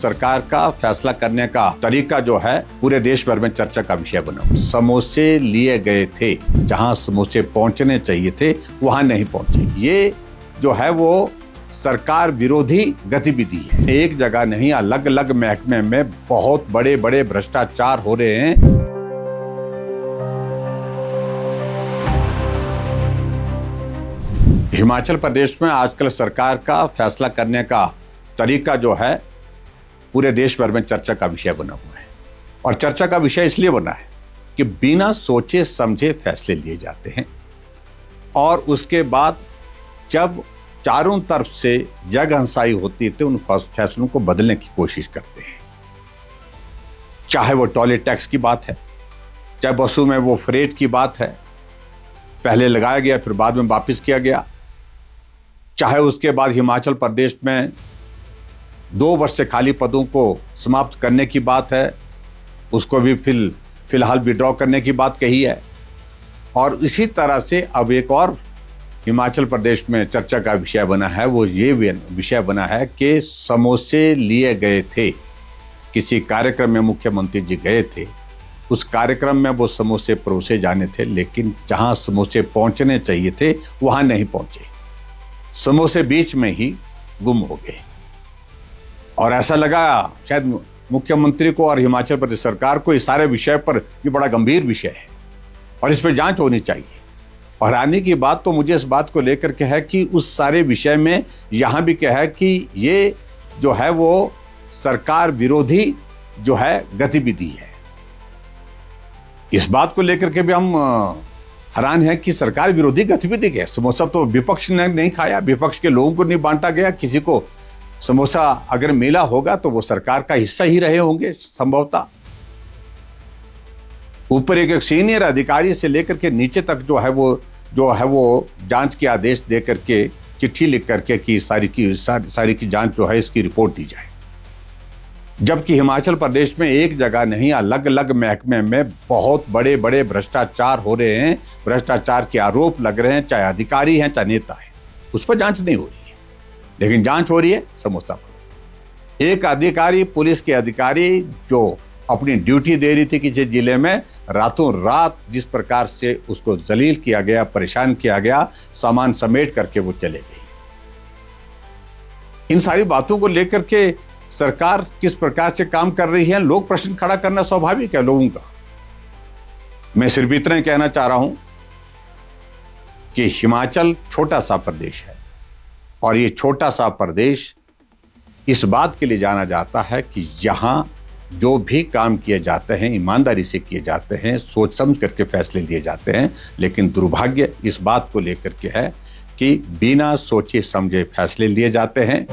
सरकार का फैसला करने का तरीका जो है पूरे देश भर में चर्चा का विषय बना। समोसे लिए गए थे, जहां समोसे पहुंचने चाहिए थे वहां नहीं पहुंचे। ये जो है वो सरकार विरोधी गतिविधि है। एक जगह नहीं, अलग अलग महकमे में बहुत बड़े बड़े भ्रष्टाचार हो रहे हैं। हिमाचल प्रदेश में आजकल सरकार का फैसला करने का तरीका जो है पूरे देश भर में चर्चा का विषय बना हुआ है। और चर्चा का विषय इसलिए बना है कि बिना सोचे समझे फैसले लिए जाते हैं और उसके बाद जब चारों तरफ से जगहंसाई होती है तो उन फैसलों को बदलने की कोशिश करते हैं। चाहे वो टॉयलेट टैक्स की बात है, चाहे बसों में वो फ्रेट की बात है, पहले लगाया गया फिर बाद में वापस किया गया, चाहे उसके बाद हिमाचल प्रदेश में 2 वर्ष से खाली पदों को समाप्त करने की बात है, उसको भी फिलहाल विड्रॉ करने की बात कही है। और इसी तरह से अब एक और हिमाचल प्रदेश में चर्चा का विषय बना है, वो ये विषय बना है कि समोसे लिए गए थे। किसी कार्यक्रम में मुख्यमंत्री जी गए थे, उस कार्यक्रम में वो समोसे परोसे जाने थे, लेकिन जहां समोसे पहुंचने चाहिए थे वहां नहीं पहुंचे। समोसे बीच में ही गुम हो गए। और ऐसा लगा शायद मुख्यमंत्री को और हिमाचल प्रदेश सरकार को इस सारे विषय पर ये बड़ा गंभीर विषय है और इस पर जांच होनी चाहिए। और हैरानी की बात तो मुझे इस बात को लेकर के है कि उस सारे विषय में यहाँ भी क्या है कि ये जो है वो सरकार विरोधी जो है गतिविधि है। इस बात को लेकर के भी हम हैरान है कि सरकार विरोधी गतिविधि है। समोसा तो विपक्ष ने नहीं खाया, विपक्ष के लोगों को नहीं बांटा गया। किसी को समोसा अगर मिला होगा तो वो सरकार का हिस्सा ही रहे होंगे संभवतः। ऊपर एक सीनियर अधिकारी से लेकर के नीचे तक जो है वो जांच के आदेश दे करके चिट्ठी लिख करके कि सारी की जांच जो है इसकी रिपोर्ट दी जाए। जबकि हिमाचल प्रदेश में एक जगह नहीं, अलग अलग महकमे में बहुत बड़े बड़े भ्रष्टाचार हो रहे हैं, भ्रष्टाचार के आरोप लग रहे हैं, चाहे अधिकारी हैं चाहे नेता है, उस पर जांच नहीं हो रही है। लेकिन जांच हो रही है समोसा पर। एक अधिकारी, पुलिस के अधिकारी जो अपनी ड्यूटी दे रही थी किसी जिले में, रातों रात जिस प्रकार से उसको जलील किया गया, परेशान किया गया, सामान समेट करके वो चले गई। इन सारी बातों को लेकर के सरकार किस प्रकार से काम कर रही है, लोग प्रश्न खड़ा करना स्वाभाविक है लोगों का। मैं सिर्फ इतना ही कहना चाह रहा हूं कि हिमाचल छोटा सा प्रदेश है और ये छोटा सा प्रदेश इस बात के लिए जाना जाता है कि यहां जो भी काम किए जाते हैं ईमानदारी से किए जाते हैं, सोच समझ करके फैसले लिए जाते हैं। लेकिन दुर्भाग्य इस बात को लेकर के है कि बिना सोचे समझे फैसले लिए जाते हैं।